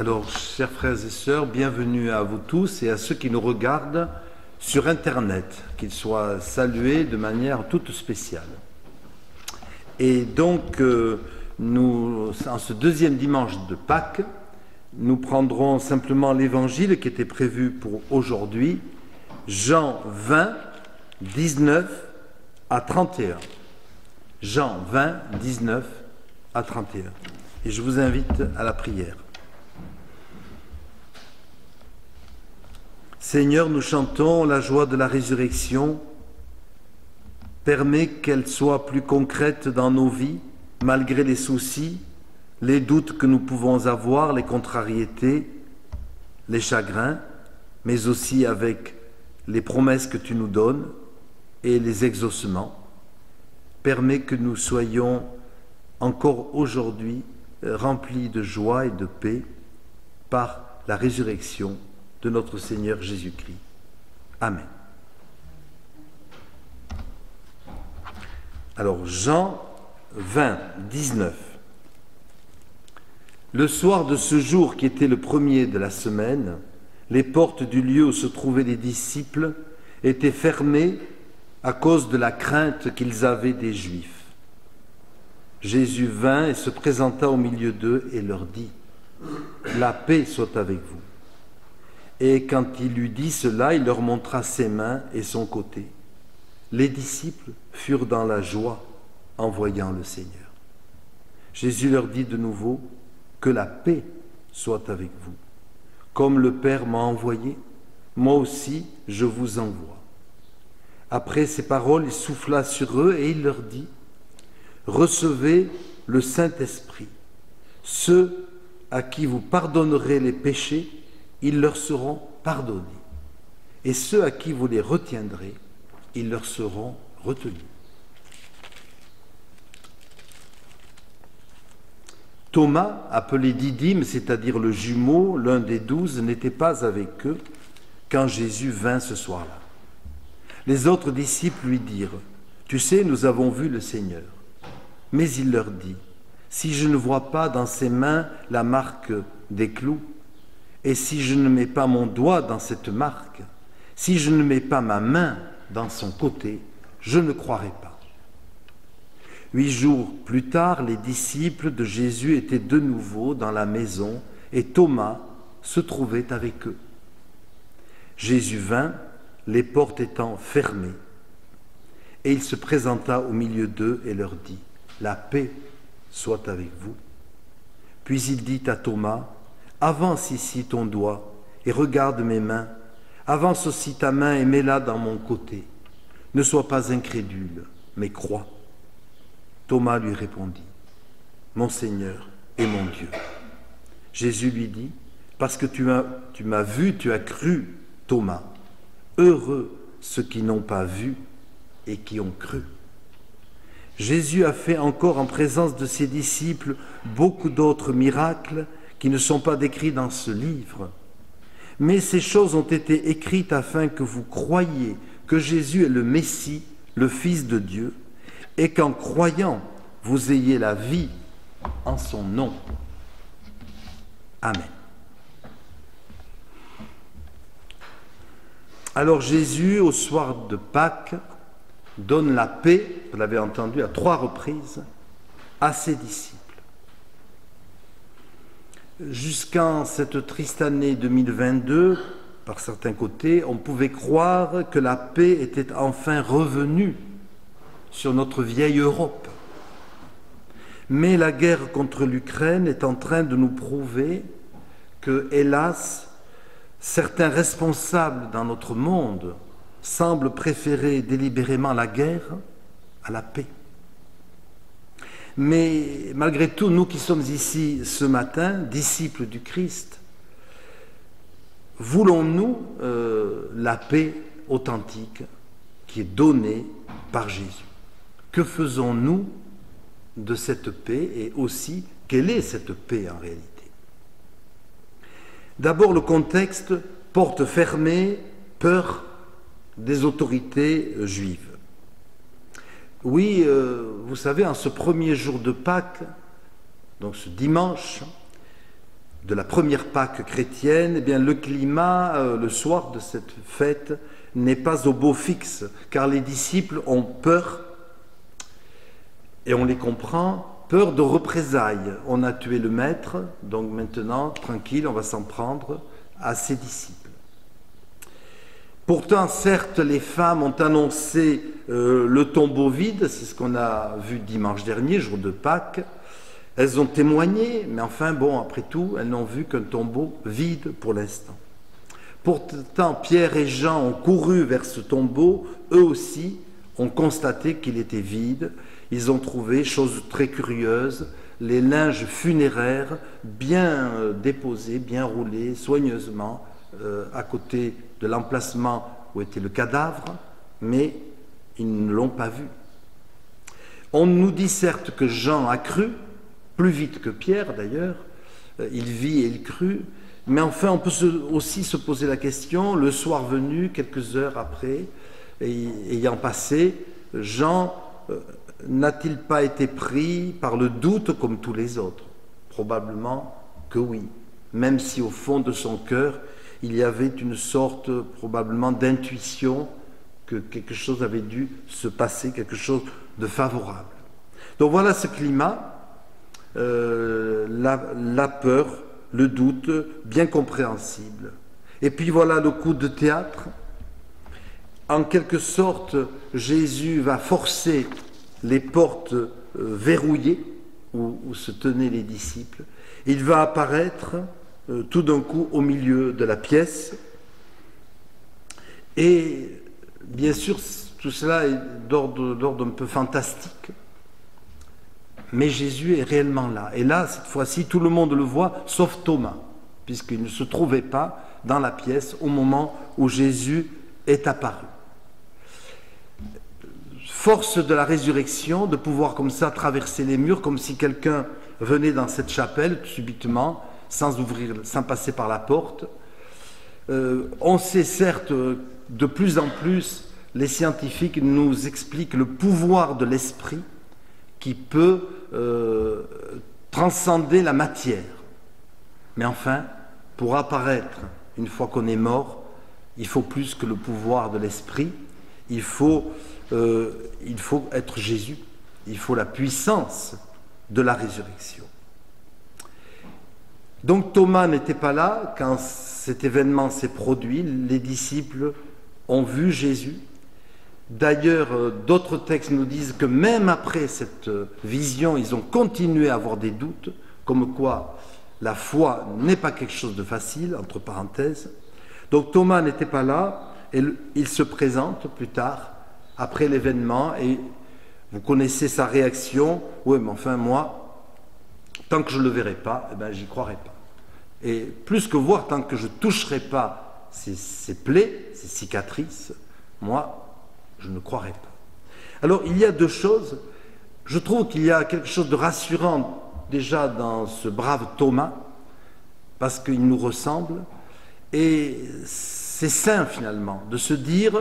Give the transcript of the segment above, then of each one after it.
Alors, chers frères et sœurs, bienvenue à vous tous et à ceux qui nous regardent sur Internet, qu'ils soient salués de manière toute spéciale. Et donc, en ce deuxième dimanche de Pâques, nous prendrons simplement l'évangile qui était prévu pour aujourd'hui, Jean 20, 19 à 31. Jean 20, 19 à 31. Et je vous invite à la prière. Seigneur, nous chantons la joie de la résurrection. Permets qu'elle soit plus concrète dans nos vies, malgré les soucis, les doutes que nous pouvons avoir, les contrariétés, les chagrins, mais aussi avec les promesses que tu nous donnes et les exaucements. Permets que nous soyons encore aujourd'hui remplis de joie et de paix par la résurrection de notre Seigneur Jésus-Christ. Amen. Alors, Jean 20, 19. Le soir de ce jour qui était le premier de la semaine, les portes du lieu où se trouvaient les disciples étaient fermées à cause de la crainte qu'ils avaient des Juifs. Jésus vint et se présenta au milieu d'eux et leur dit « La paix soit avec vous ». Et quand il eut dit cela, il leur montra ses mains et son côté. Les disciples furent dans la joie en voyant le Seigneur. Jésus leur dit de nouveau « Que la paix soit avec vous. Comme le Père m'a envoyé, moi aussi je vous envoie. » Après ces paroles, il souffla sur eux et il leur dit « Recevez le Saint-Esprit. Ceux à qui vous pardonnerez les péchés, ils leur seront pardonnés. Et ceux à qui vous les retiendrez, ils leur seront retenus. » Thomas, appelé Didyme, c'est-à-dire le jumeau, l'un des 12, n'était pas avec eux quand Jésus vint ce soir-là. Les autres disciples lui dirent « Tu sais, nous avons vu le Seigneur. » Mais il leur dit « Si je ne vois pas dans ses mains la marque des clous, et si je ne mets pas mon doigt dans cette marque, si je ne mets pas ma main dans son côté, je ne croirai pas. » 8 jours plus tard, les disciples de Jésus étaient de nouveau dans la maison et Thomas se trouvait avec eux. Jésus vint, les portes étant fermées, et il se présenta au milieu d'eux et leur dit « La paix soit avec vous. » Puis il dit à Thomas « Avance ici ton doigt et regarde mes mains. Avance aussi ta main et mets-la dans mon côté. Ne sois pas incrédule, mais crois. » Thomas lui répondit « Mon Seigneur et mon Dieu. » Jésus lui dit « Parce que tu m'as vu, tu as cru, Thomas. Heureux ceux qui n'ont pas vu et qui ont cru. » Jésus a fait encore en présence de ses disciples beaucoup d'autres miracles qui ne sont pas décrits dans ce livre. Mais ces choses ont été écrites afin que vous croyiez que Jésus est le Messie, le Fils de Dieu, et qu'en croyant, vous ayez la vie en son nom. Amen. Alors Jésus, au soir de Pâques, donne la paix, vous l'avez entendu à 3 reprises, à ses disciples. Jusqu'en cette triste année 2022, par certains côtés, on pouvait croire que la paix était enfin revenue sur notre vieille Europe. Mais la guerre contre l'Ukraine est en train de nous prouver que, hélas, certains responsables dans notre monde semblent préférer délibérément la guerre à la paix. Mais malgré tout, nous qui sommes ici ce matin, disciples du Christ, voulons-nous la paix authentique qui est donnée par Jésus? Que faisons-nous de cette paix et aussi, quelle est cette paix en réalité? D'abord, le contexte, porte fermée, peur des autorités juives. Oui, vous savez, en ce premier jour de Pâques, donc ce dimanche, de la première Pâque chrétienne, eh bien, le climat, le soir de cette fête, n'est pas au beau fixe, car les disciples ont peur, et on les comprend, peur de représailles. On a tué le maître, donc maintenant, tranquille, on va s'en prendre à ses disciples. Pourtant, certes, les femmes ont annoncé le tombeau vide, c'est ce qu'on a vu dimanche dernier, jour de Pâques. Elles ont témoigné, mais enfin, bon, après tout, elles n'ont vu qu'un tombeau vide pour l'instant. Pourtant, Pierre et Jean ont couru vers ce tombeau, eux aussi ont constaté qu'il était vide. Ils ont trouvé, chose très curieuse, les linges funéraires bien déposés, bien roulés, soigneusement, à côté de l'emplacement où était le cadavre, mais ils ne l'ont pas vu. On nous dit certes que Jean a cru, plus vite que Pierre d'ailleurs, il vit et il crut, mais enfin on peut aussi se poser la question, le soir venu, quelques heures après, ayant passé, Jean n'a-t-il pas été pris par le doute comme tous les autres? Probablement que oui, même si au fond de son cœur, il y avait une sorte probablement d'intuition que quelque chose avait dû se passer, quelque chose de favorable. Donc voilà ce climat, la peur, le doute, bien compréhensible. Et puis voilà le coup de théâtre. En quelque sorte, Jésus va forcer les portes verrouillées où se tenaient les disciples. Il va apparaître tout d'un coup au milieu de la pièce. Et bien sûr, tout cela est d'ordre un peu fantastique. Mais Jésus est réellement là. Et là, cette fois-ci, tout le monde le voit, sauf Thomas, puisqu'il ne se trouvait pas dans la pièce au moment où Jésus est apparu. Force de la résurrection, de pouvoir comme ça traverser les murs, comme si quelqu'un venait dans cette chapelle subitement, sans passer par la porte. On sait certes de plus en plus, les scientifiques nous expliquent le pouvoir de l'esprit qui peut transcender la matière. Mais enfin, pour apparaître une fois qu'on est mort, il faut plus que le pouvoir de l'esprit, il faut être Jésus, il faut la puissance de la résurrection. Donc Thomas n'était pas là quand cet événement s'est produit, les disciples ont vu Jésus. D'ailleurs, d'autres textes nous disent que même après cette vision, ils ont continué à avoir des doutes, comme quoi la foi n'est pas quelque chose de facile, entre parenthèses. Donc Thomas n'était pas là, et il se présente plus tard, après l'événement, et vous connaissez sa réaction. Oui, mais enfin moi, tant que je ne le verrai pas, eh ben, j'y croirai pas. Et plus que voir, tant que je ne toucherai pas ces plaies, ces cicatrices, moi, je ne croirai pas. Alors, il y a deux choses. Je trouve qu'il y a quelque chose de rassurant déjà dans ce brave Thomas, parce qu'il nous ressemble, et c'est sain finalement de se dire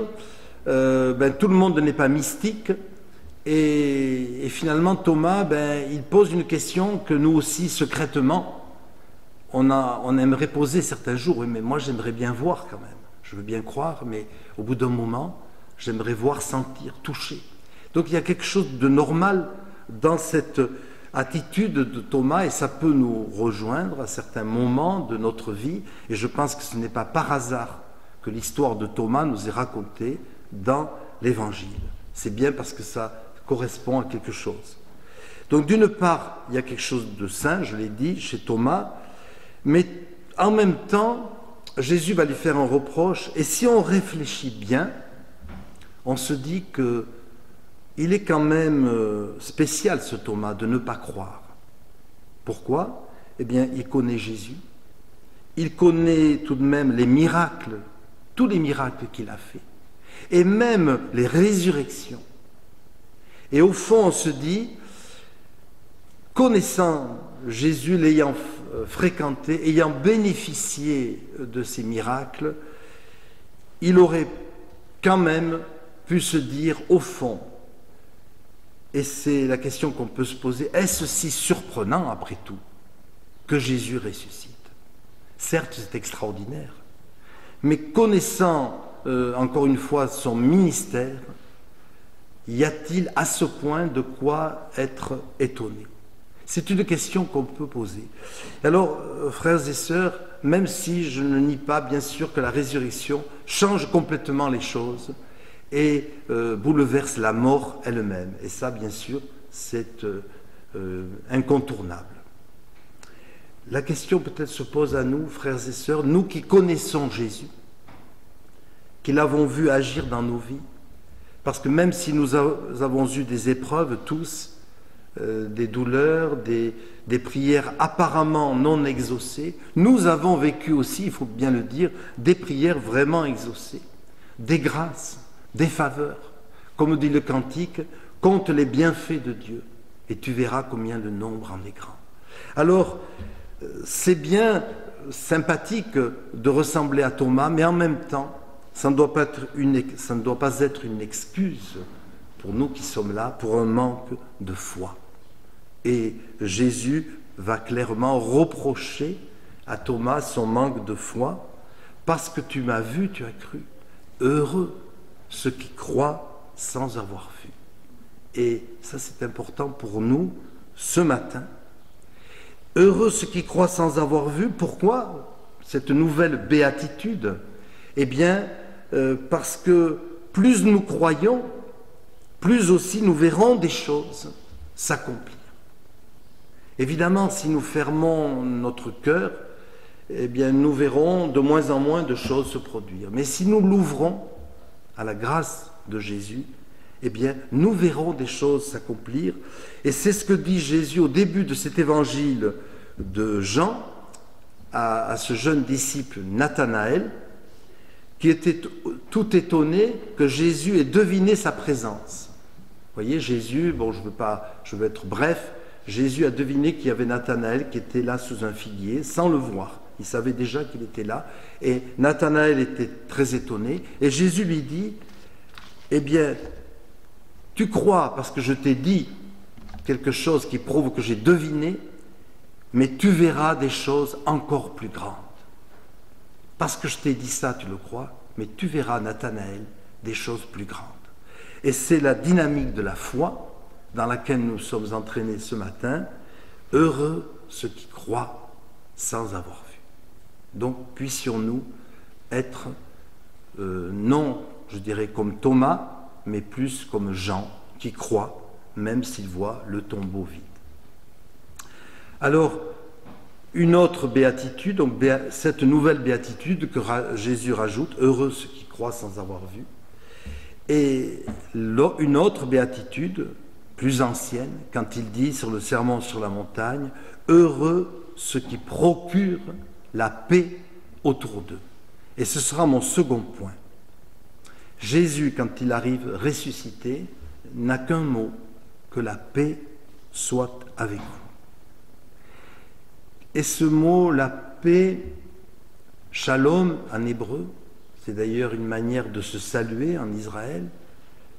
tout le monde n'est pas mystique, et finalement Thomas, il pose une question que nous aussi secrètement on aimerait poser certains jours. Oui, mais moi j'aimerais bien voir quand même, je veux bien croire, mais au bout d'un moment j'aimerais voir, sentir, toucher. Donc il y a quelque chose de normal dans cette attitude de Thomas, et ça peut nous rejoindre à certains moments de notre vie, et je pense que ce n'est pas par hasard que l'histoire de Thomas nous est racontée dans l'Évangile. C'est bien parce que ça correspond à quelque chose. Donc d'une part, il y a quelque chose de saint, je l'ai dit, chez Thomas, mais en même temps, Jésus va lui faire un reproche, et si on réfléchit bien, on se dit que il est quand même spécial, ce Thomas, de ne pas croire. Pourquoi? Eh bien, il connaît Jésus, il connaît tout de même les miracles, tous les miracles qu'il a faits, et même les résurrections. Et au fond, on se dit, connaissant Jésus, l'ayant fréquenté, ayant bénéficié de ces miracles, il aurait quand même pu se dire, au fond, et c'est la question qu'on peut se poser, est-ce si surprenant, après tout, que Jésus ressuscite? Certes, c'est extraordinaire, mais connaissant encore une fois son ministère, y a-t-il à ce point de quoi être étonné? C'est une question qu'on peut poser. Alors, frères et sœurs, même si je ne nie pas, bien sûr, que la résurrection change complètement les choses et bouleverse la mort elle-même. Et ça, bien sûr, c'est incontournable. La question peut-être se pose à nous, frères et sœurs, nous qui connaissons Jésus, qui l'avons vu agir dans nos vies, parce que même si nous avons eu des épreuves tous, des douleurs, des prières apparemment non exaucées, nous avons vécu aussi, il faut bien le dire, des prières vraiment exaucées, des grâces, des faveurs. Comme dit le cantique, compte les bienfaits de Dieu et tu verras combien le nombre en est grand. Alors, c'est bien sympathique de ressembler à Thomas, mais en même temps, ça ne doit pas être une excuse pour nous qui sommes là, pour un manque de foi. Et Jésus va clairement reprocher à Thomas son manque de foi, parce que tu m'as vu, tu as cru. Heureux ceux qui croient sans avoir vu. Et ça, c'est important pour nous ce matin. Heureux ceux qui croient sans avoir vu. Pourquoi cette nouvelle béatitude? Eh bien, parce que plus nous croyons, plus aussi nous verrons des choses s'accomplir. Évidemment, si nous fermons notre cœur, eh bien, nous verrons de moins en moins de choses se produire. Mais si nous l'ouvrons à la grâce de Jésus, eh bien, nous verrons des choses s'accomplir. Et c'est ce que dit Jésus au début de cet évangile de Jean à ce jeune disciple Nathanaël, qui était tout étonné que Jésus ait deviné sa présence. Vous voyez, Jésus, bon, je veux être bref, Jésus a deviné qu'il y avait Nathanaël qui était là sous un figuier, sans le voir. Il savait déjà qu'il était là. Et Nathanaël était très étonné. Et Jésus lui dit, eh bien, tu crois parce que je t'ai dit quelque chose qui prouve que j'ai deviné, mais tu verras des choses encore plus grandes. Parce que je t'ai dit ça, tu le crois, mais tu verras, Nathanaël, des choses plus grandes. Et c'est la dynamique de la foi dans laquelle nous sommes entraînés ce matin. Heureux ceux qui croient sans avoir vu. Donc, puissions-nous être, non, je dirais, comme Thomas, mais plus comme Jean, qui croit, même s'il voit le tombeau vide. Alors, une autre béatitude, donc cette nouvelle béatitude que Jésus rajoute, heureux ceux qui croient sans avoir vu, et une autre béatitude, plus ancienne, quand il dit sur le sermon sur la montagne, heureux ceux qui procurent la paix autour d'eux. Et ce sera mon second point. Jésus, quand il arrive ressuscité, n'a qu'un mot, que la paix soit avec vous. Et ce mot, la paix, shalom en hébreu, c'est d'ailleurs une manière de se saluer en Israël.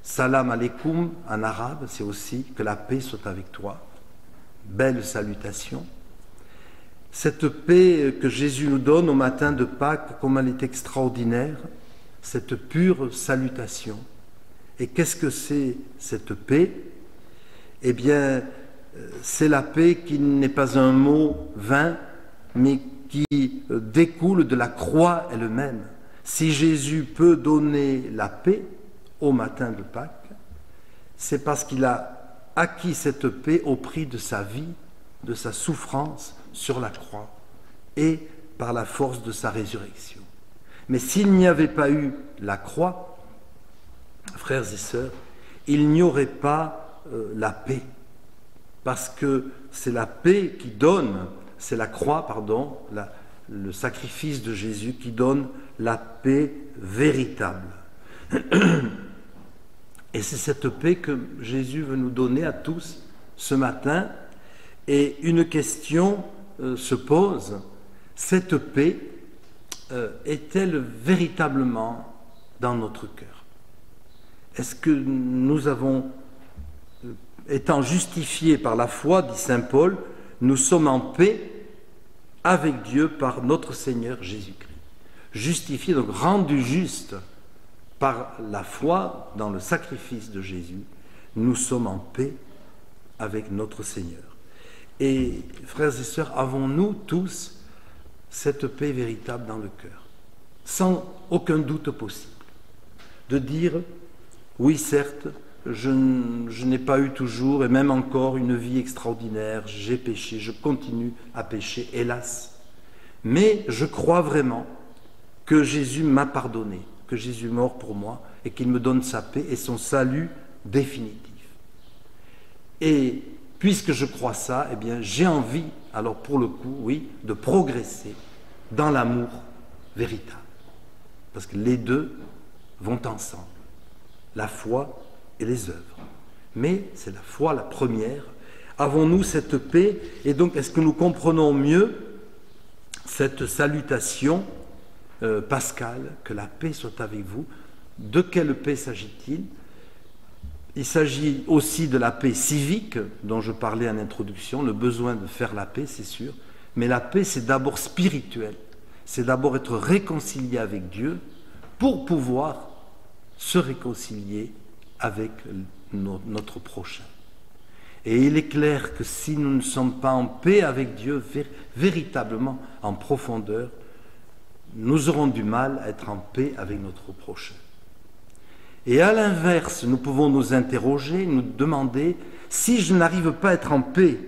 Salam aleikum en arabe, c'est aussi que la paix soit avec toi. Belle salutation. Cette paix que Jésus nous donne au matin de Pâques, comme elle est extraordinaire, cette pure salutation. Et qu'est-ce que c'est cette paix? Eh bien, c'est la paix qui n'est pas un mot vain, mais qui découle de la croix elle-même. Si Jésus peut donner la paix au matin de Pâques, c'est parce qu'il a acquis cette paix au prix de sa vie, de sa souffrance sur la croix et par la force de sa résurrection. Mais s'il n'y avait pas eu la croix, frères et sœurs, il n'y aurait pas la paix. Parce que c'est la paix qui donne, c'est la croix, pardon, le sacrifice de Jésus qui donne la paix véritable. Et c'est cette paix que Jésus veut nous donner à tous ce matin. Et une question se pose, cette paix est-elle véritablement dans notre cœur? Est-ce que nous avons, étant justifiés par la foi, dit saint Paul, nous sommes en paix avec Dieu par notre Seigneur Jésus-Christ. Justifiés, donc rendus justes par la foi dans le sacrifice de Jésus, nous sommes en paix avec notre Seigneur. Et frères et sœurs, avons-nous tous cette paix véritable dans le cœur, sans aucun doute possible, de dire, oui certes, je n'ai pas eu toujours, et même encore, une vie extraordinaire, j'ai péché, je continue à pécher, hélas. Mais je crois vraiment que Jésus m'a pardonné, que Jésus est mort pour moi, et qu'il me donne sa paix et son salut définitif. Et puisque je crois ça, eh bien, j'ai envie, alors pour le coup, oui, de progresser dans l'amour véritable. Parce que les deux vont ensemble, la foi et les œuvres. Mais c'est la foi la première. Avons-nous cette paix? Et donc, est-ce que nous comprenons mieux cette salutation pascale, que la paix soit avec vous? De quelle paix s'agit-il? Il s'agit aussi de la paix civique, dont je parlais en introduction, le besoin de faire la paix, c'est sûr. Mais la paix, c'est d'abord spirituel. C'est d'abord être réconcilié avec Dieu pour pouvoir se réconcilier avec notre prochain. Et il est clair que si nous ne sommes pas en paix avec Dieu, véritablement en profondeur, nous aurons du mal à être en paix avec notre prochain. Et à l'inverse, nous pouvons nous interroger, nous demander, si je n'arrive pas à être en paix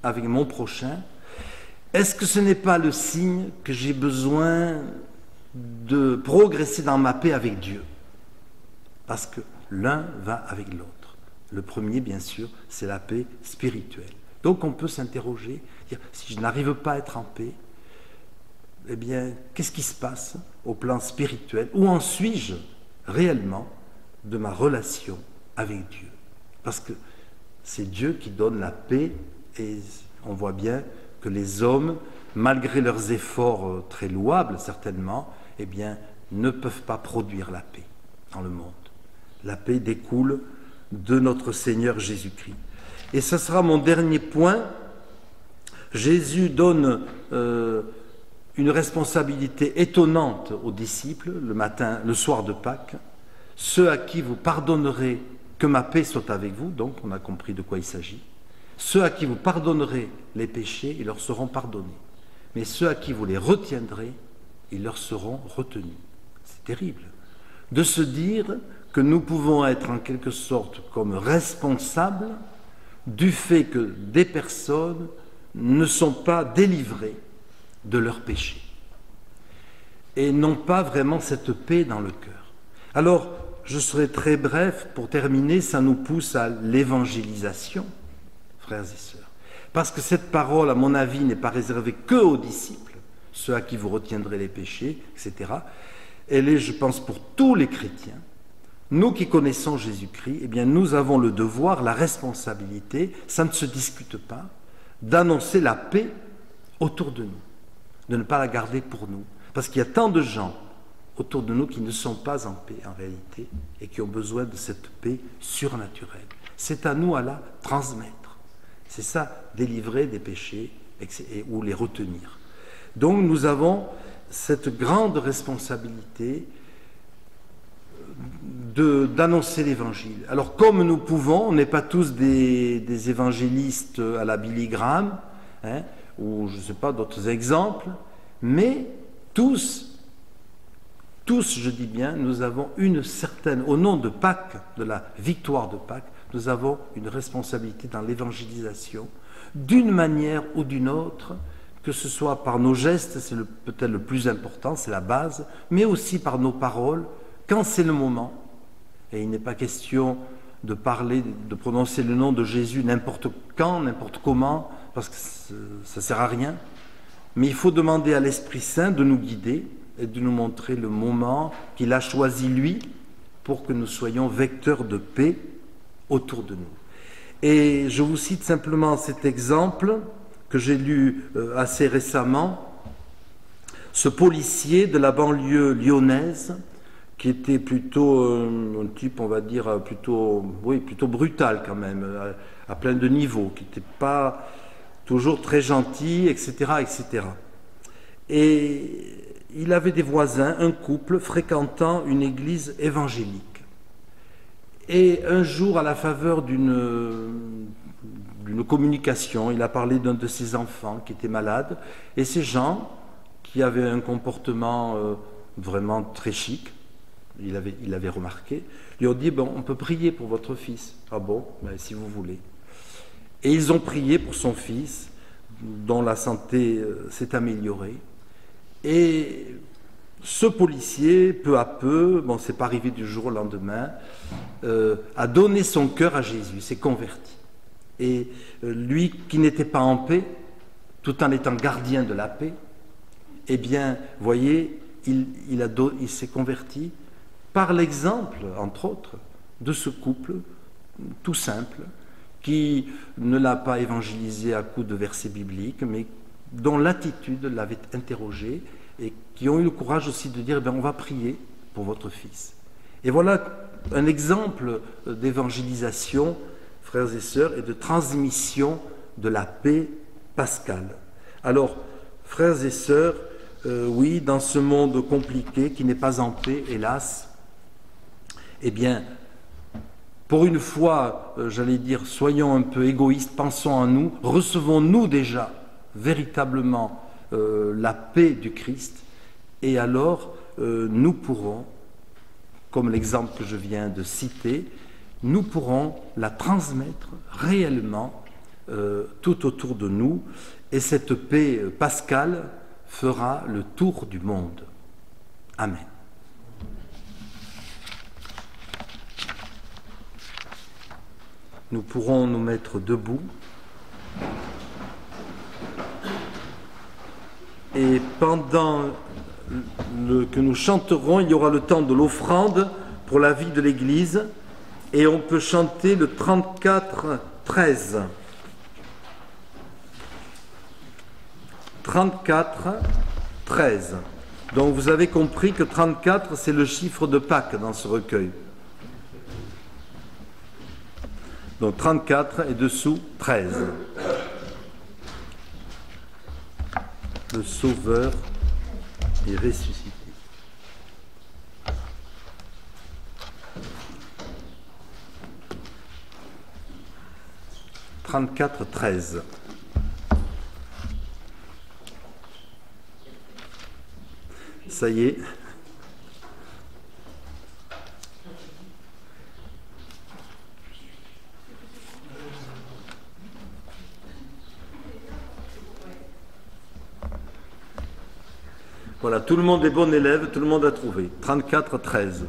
avec mon prochain, est-ce que ce n'est pas le signe que j'ai besoin de progresser dans ma paix avec Dieu? Parce que l'un va avec l'autre. Le premier, bien sûr, c'est la paix spirituelle. Donc on peut s'interroger, dire, si je n'arrive pas à être en paix, eh bien, qu'est-ce qui se passe au plan spirituel? Où en suis-je réellement de ma relation avec Dieu? Parce que c'est Dieu qui donne la paix, et on voit bien que les hommes, malgré leurs efforts très louables certainement, eh bien, ne peuvent pas produire la paix dans le monde. La paix découle de notre Seigneur Jésus-Christ. Et ce sera mon dernier point. Jésus donne une responsabilité étonnante aux disciples le soir de Pâques. Ceux à qui vous pardonnerez, que ma paix soit avec vous, donc on a compris de quoi il s'agit. Ceux à qui vous pardonnerez les péchés, ils leur seront pardonnés. Mais ceux à qui vous les retiendrez, ils leur seront retenus. C'est terrible de se dire que nous pouvons être en quelque sorte comme responsables du fait que des personnes ne sont pas délivrées de leurs péchés et n'ont pas vraiment cette paix dans le cœur. Alors, je serai très bref pour terminer, ça nous pousse à l'évangélisation, frères et sœurs. Parce que cette parole, à mon avis, n'est pas réservée que aux disciples, ceux à qui vous retiendrez les péchés, etc. Elle est, je pense, pour tous les chrétiens. Nous qui connaissons Jésus-Christ, eh bien, nous avons le devoir, la responsabilité, ça ne se discute pas, d'annoncer la paix autour de nous, de ne pas la garder pour nous. Parce qu'il y a tant de gens autour de nous qui ne sont pas en paix en réalité et qui ont besoin de cette paix surnaturelle. C'est à nous à la transmettre. C'est ça, délivrer des péchés ou les retenir. Donc nous avons cette grande responsabilité d'annoncer l'évangile. Alors comme nous pouvons, on n'est pas tous des évangélistes à la Billy Graham, ou je ne sais pas, d'autres exemples, mais tous, je dis bien, nous avons une certaine, au nom de Pâques, de la victoire de Pâques, nous avons une responsabilité dans l'évangélisation, d'une manière ou d'une autre, que ce soit par nos gestes, c'est peut-être le plus important, c'est la base, mais aussi par nos paroles, quand c'est le moment. Et il n'est pas question de parler, de prononcer le nom de Jésus n'importe quand, n'importe comment, parce que ça ne sert à rien. Mais il faut demander à l'Esprit Saint de nous guider et de nous montrer le moment qu'il a choisi, lui, pour que nous soyons vecteurs de paix autour de nous. Et je vous cite simplement cet exemple que j'ai lu assez récemment. Ce policier de la banlieue lyonnaise, qui était plutôt un type, on va dire, plutôt brutal quand même, à plein de niveaux, qui n'était pas toujours très gentil, etc., etc. Et il avait des voisins, un couple, fréquentant une église évangélique. Et un jour, à la faveur d'une communication, il a parlé d'un de ses enfants qui était malade, et ces gens, qui avaient un comportement vraiment très chic, il avait remarqué, lui ont dit, bon, on peut prier pour votre fils. Ah bon, ben, si vous voulez. Et ils ont prié pour son fils, dont la santé s'est améliorée. Et ce policier, peu à peu, bon, c'est pas arrivé du jour au lendemain, a donné son cœur à Jésus, s'est converti. Et lui qui n'était pas en paix, tout en étant gardien de la paix, eh bien, voyez, il s'est converti par l'exemple, entre autres, de ce couple tout simple, qui ne l'a pas évangélisé à coups de versets bibliques, mais dont l'attitude l'avait interrogé et qui ont eu le courage aussi de dire, on va prier pour votre fils. Et voilà un exemple d'évangélisation, frères et sœurs, et de transmission de la paix pascale. Alors, frères et sœurs, oui, dans ce monde compliqué qui n'est pas en paix, hélas, eh bien, pour une fois, j'allais dire, soyons un peu égoïstes, pensons à nous, recevons-nous déjà véritablement la paix du Christ, et alors nous pourrons, comme l'exemple que je viens de citer, nous pourrons la transmettre réellement tout autour de nous, et cette paix pascale fera le tour du monde. Amen. Nous pourrons nous mettre debout et pendant que nous chanterons, il y aura le temps de l'offrande pour la vie de l'Église et on peut chanter le 34-13. 34-13. Donc vous avez compris que 34 c'est le chiffre de Pâques dans ce recueil. Donc 34 et dessous 13. Le Sauveur est ressuscité. « 34-13. Ça y est. Voilà, tout le monde est bon élève, tout le monde a trouvé. 34-13.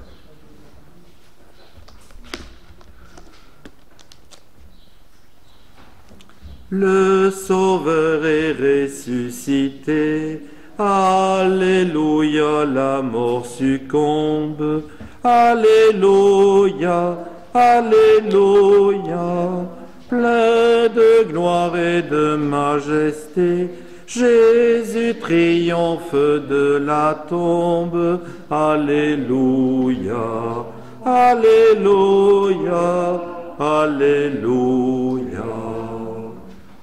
Le Sauveur est ressuscité. Alléluia, la mort succombe. Alléluia, Alléluia. Plein de gloire et de majesté, Jésus triomphe de la tombe. Alléluia, Alléluia, Alléluia.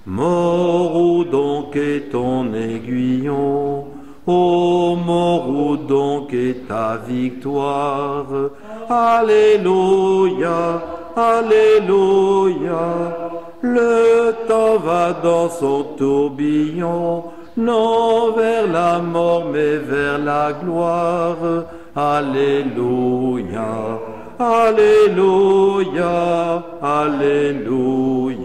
Mort, où donc est ton aiguillon? Ô mort, où donc est ta victoire? Alléluia, Alléluia. Le temps va dans son tourbillon, non vers la mort mais vers la gloire. Alléluia, Alléluia, Alléluia.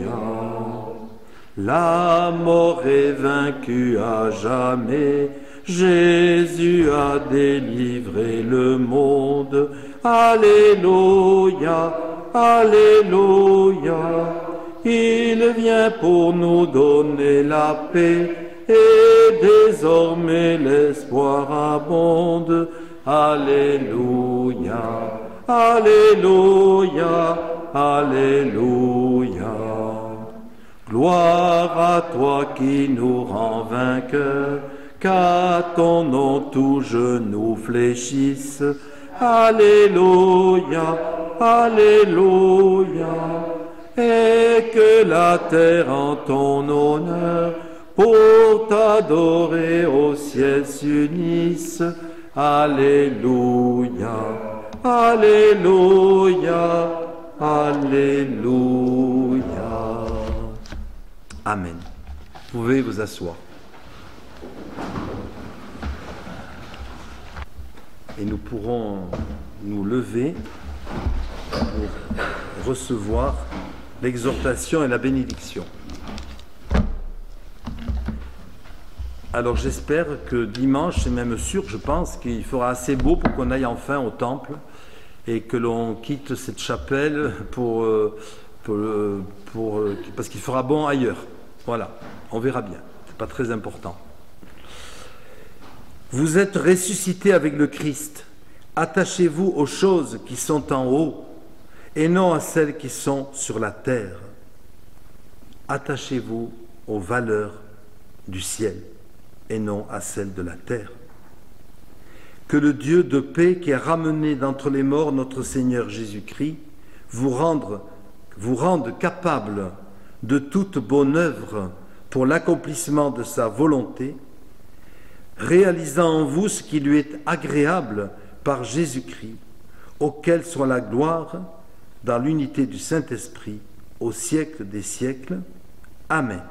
La mort est vaincue à jamais, Jésus a délivré le monde. Alléluia, Alléluia. Il vient pour nous donner la paix et désormais l'espoir abonde. Alléluia, Alléluia, Alléluia. Gloire à toi qui nous rend vainqueurs, qu'à ton nom tout genou fléchisse. Alléluia, Alléluia. Et que la terre en ton honneur pour t'adorer au ciel s'unissent. Alléluia, Alléluia, Alléluia. Amen. Vous pouvez vous asseoir. Et nous pourrons nous lever pour recevoir l'exhortation et la bénédiction. Alors j'espère que dimanche, c'est même sûr, je pense qu'il fera assez beau pour qu'on aille enfin au temple et que l'on quitte cette chapelle parce qu'il fera bon ailleurs. Voilà, on verra bien, c'est pas très important. Vous êtes ressuscités avec le Christ. Attachez-vous aux choses qui sont en haut et non à celles qui sont sur la terre. Attachez-vous aux valeurs du ciel et non à celles de la terre. Que le Dieu de paix qui a ramené d'entre les morts notre Seigneur Jésus-Christ vous rende capable de toute bonne œuvre pour l'accomplissement de sa volonté, réalisant en vous ce qui lui est agréable par Jésus-Christ, auquel soit la gloire dans l'unité du Saint-Esprit au siècle des siècles. Amen.